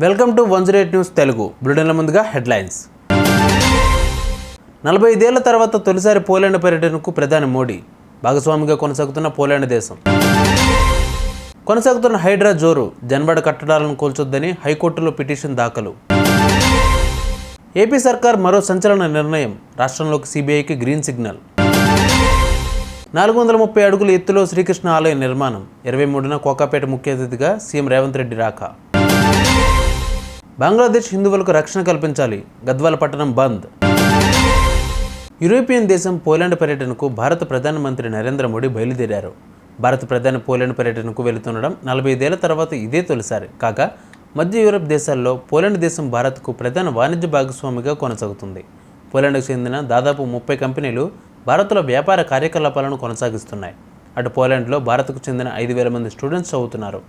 Welcome to 108 news Telugu. బులెటిన్ల ముందుగా headlines. 45 ఏళ్ల తర్వాత తొలిసారి పోలాండ్ పర్యటనకు ప్రధాని మోడీ. భాగస్వామిగా కొనసాగుతున్న పోలాండ్ దేశం. కొనసాగుతున్న హైడ్రా జోరు. జన్వాడ కట్టడాలను కూల్చొద్దని హైకోర్టులో పిటిషన్ దాఖలు. ఏపీ సర్కార్ మరో సంచలన నిర్ణయం. రాష్ట్రంలోకి సిబిఐకి గ్రీన్ సిగ్నల్. 430 అడుగుల ఎత్తులో శ్రీకృష్ణ ఆలయ నిర్మాణం. 23న కోకాపేట ముఖ్య అతిథిగా సీఎం రేవంత్ రెడ్డి రాక. బంగ్లాదేశ్ హిందువులకు రక్షణ కల్పించాలి. గద్వాల పట్టణం బంద్. యూరోపియన్ దేశం పోలాండ్ పర్యటనకు భారత ప్రధానమంత్రి నరేంద్ర మోడీ బయలుదేరారు. భారత ప్రధాని పోలాండ్ పర్యటనకు వెళుతుండడం 45 ఏళ్ల తర్వాత ఇదే తొలిసారి. కాగా మధ్య యూరప్ దేశాల్లో పోలాండ్ దేశం భారత్కు ప్రధాన వాణిజ్య భాగస్వామిగా కొనసాగుతుంది. పోలాండ్కు చెందిన దాదాపు 30 కంపెనీలు భారత్లో వ్యాపార కార్యకలాపాలను కొనసాగిస్తున్నాయి. అటు పోలాండ్లో భారత్కు చెందిన 5,000 మంది స్టూడెంట్స్ చదువుతున్నారు.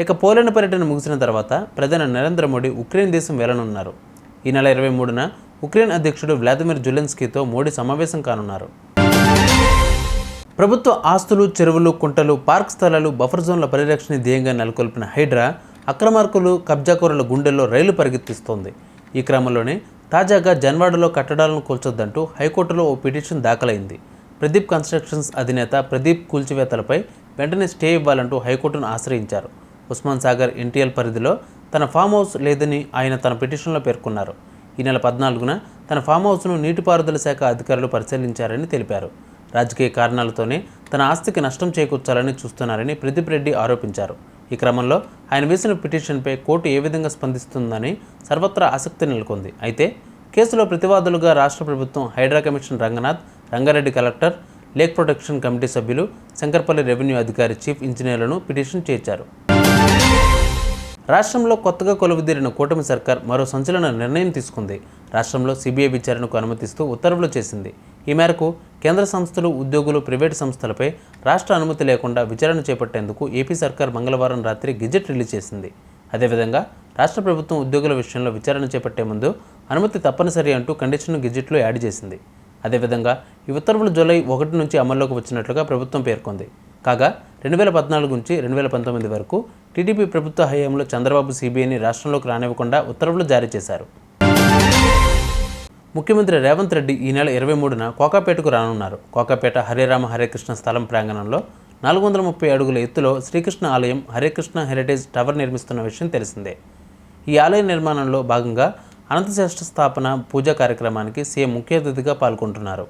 ఇక పోలాండ్ పర్యటన ముగిసిన తర్వాత ప్రధాని నరేంద్ర మోడీ ఉక్రెయిన్ దేశం వెళ్లనున్నారు. ఈ నెల 23న ఉక్రెయిన్ అధ్యక్షుడు వ్లాదిమిర్ జెలెన్స్కీతో మోడీ సమావేశం కానున్నారు. ప్రభుత్వ ఆస్తులు, చెరువులు, కుంటలు, పార్క్ స్థలాలు, బఫర్ జోన్ల పరిరక్షణ ధ్యేయంగా నెలకొల్పిన హైడ్రా అక్రమార్కులు, కబ్జాకోరుల గుండెల్లో రైలు పరిగెత్తిస్తోంది. ఈ క్రమంలోనే తాజాగా జన్వాడలో కట్టడాలను కూల్చొద్దంటూ హైకోర్టులో ఓ పిటిషన్ దాఖలైంది. ప్రదీప్ కన్స్ట్రక్షన్స్ అధినేత ప్రదీప్ కూల్చివేతలపై వెంటనే స్టే ఇవ్వాలంటూ హైకోర్టును ఆశ్రయించారు. ఉస్మాన్ సాగర్ ఎన్టీఎల్ పరిధిలో తన ఫామ్ హౌస్ లేదని ఆయన తన పిటిషన్లో పేర్కొన్నారు. ఈ నెల 14న తన ఫామ్ హౌస్ను నీటిపారుదల శాఖ అధికారులు పరిశీలించారని తెలిపారు. రాజకీయ కారణాలతోనే తన ఆస్తికి నష్టం చేకూర్చాలని చూస్తున్నారని ప్రదీప్ రెడ్డి ఆరోపించారు. ఈ క్రమంలో ఆయన వేసిన పిటిషన్పై కోర్టు ఏ విధంగా స్పందిస్తుందని సర్వత్రా ఆసక్తి నెలకొంది. అయితే కేసులో ప్రతివాదులుగా రాష్ట్ర ప్రభుత్వం, Hydraa commission Ranganath, Rangareddy collector, lake protection committee సభ్యులు, శంకర్పల్లి రెవెన్యూ అధికారి, చీఫ్ ఇంజనీర్లను పిటిషన్ చేర్చారు. రాష్ట్రంలో కొత్తగా కొలువుదీరిన కూటమి సర్కార్ మరో సంచలన నిర్ణయం తీసుకుంది. రాష్ట్రంలో సిబిఐ విచారణకు అనుమతిస్తూ ఉత్తర్వులు చేసింది. ఈ మేరకు కేంద్ర సంస్థలు, ఉద్యోగులు, ప్రైవేటు సంస్థలపై రాష్ట్ర అనుమతి లేకుండా విచారణ చేపట్టేందుకు ఏపీ సర్కార్ మంగళవారం రాత్రి గెజెట్ రిలీజ్ చేసింది. అదేవిధంగా రాష్ట్ర ప్రభుత్వం ఉద్యోగుల విషయంలో విచారణ చేపట్టే ముందు అనుమతి తప్పనిసరి అంటూ కండిషన్ గెజెట్లో యాడ్ చేసింది. అదేవిధంగా ఈ ఉత్తర్వులు జూలై 1 నుంచి అమల్లోకి వచ్చినట్లుగా ప్రభుత్వం పేర్కొంది. కాగా 2014 నుంచి 2019 వరకు టీడీపీ ప్రభుత్వ హయాంలో చంద్రబాబు సిబిఐని రాష్ట్రంలోకి రానివ్వకుండా ఉత్తర్వులు జారీ చేశారు. ముఖ్యమంత్రి రేవంత్ రెడ్డి ఈ నెల 23న కోకాపేటకు రానున్నారు. కోకాపేట హరేరామ హరేకృష్ణ స్థలం ప్రాంగణంలో 430 అడుగుల ఎత్తులో శ్రీకృష్ణ ఆలయం, హరేకృష్ణ హెరిటేజ్ టవర్ నిర్మిస్తున్న విషయం తెలిసిందే. ఈ ఆలయ నిర్మాణంలో భాగంగా అనంతశ్రేష్ఠ స్థాపన పూజా కార్యక్రమానికి సీఎం ముఖ్య అతిథిగా పాల్గొంటున్నారు.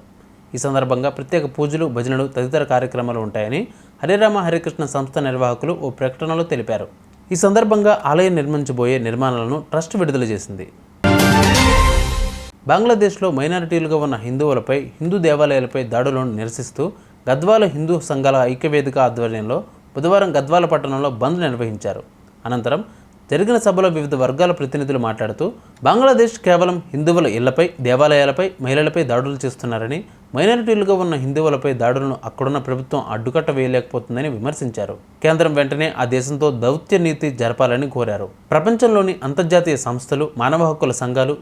ఈ సందర్భంగా ప్రత్యేక పూజలు, భజనలు తదితర కార్యక్రమాలు ఉంటాయని హరేరామ హరేకృష్ణ సంస్థ నిర్వాహకులు ఓ ప్రకటనలో తెలిపారు. ఈ సందర్భంగా ఆలయం నిర్మించబోయే నిర్మాణాలను ట్రస్ట్ విడుదల చేసింది. బంగ్లాదేశ్లో మైనారిటీలుగా ఉన్న హిందువులపై, హిందూ దేవాలయాలపై దాడులను నిరసిస్తూ గద్వాల హిందూ సంఘాల ఐక్యవేదిక ఆధ్వర్యంలో బుధవారం గద్వాల పట్టణంలో బంద్ నిర్వహించారు. అనంతరం జరిగిన సభలో వివిధ వర్గాల ప్రతినిధులు మాట్లాడుతూ బంగ్లాదేశ్ కేవలం హిందువుల ఇళ్లపై, దేవాలయాలపై, మహిళలపై దాడులు చేస్తున్నారని, మైనారిటీలుగా ఉన్న హిందువులపై దాడులను అక్కడున్న ప్రభుత్వం అడ్డుకట్ట వేయలేకపోతుందని విమర్శించారు. కేంద్రం వెంటనే ఆ దేశంతో దౌత్య నీతి జరపాలని కోరారు. ప్రపంచంలోని అంతర్జాతీయ సంస్థలు, మానవ హక్కుల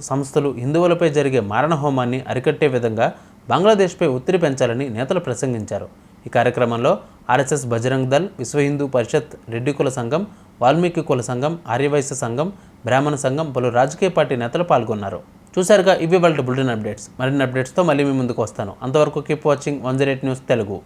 సంస్థలు హిందువులపై జరిగే మారణహోమాన్ని అరికట్టే విధంగా బంగ్లాదేశ్పై ఒత్తిడి పెంచాలని నేతలు ప్రసంగించారు. ఈ కార్యక్రమంలో ఆర్ఎస్ఎస్, బజరంగ్ దళ్, విశ్వ హిందూ పరిషత్, రెడ్డి కుల సంఘం, వాల్మీకి కుల సంఘం, ఆర్యవైశ్య సంఘం, బ్రాహ్మణ సంఘం, పలు రాజకీయ పార్టీ నేతలు పాల్గొన్నారు. చూశారుగా, ఇవి వాళ్ళ బులెటిన్ అప్డేట్స్. మరిన్ని అప్డేట్స్తో మళ్ళీ మీ ముందుకు వస్తాను. అంతవరకు కీప్ వాచింగ్ 108 న్యూస్ తెలుగు.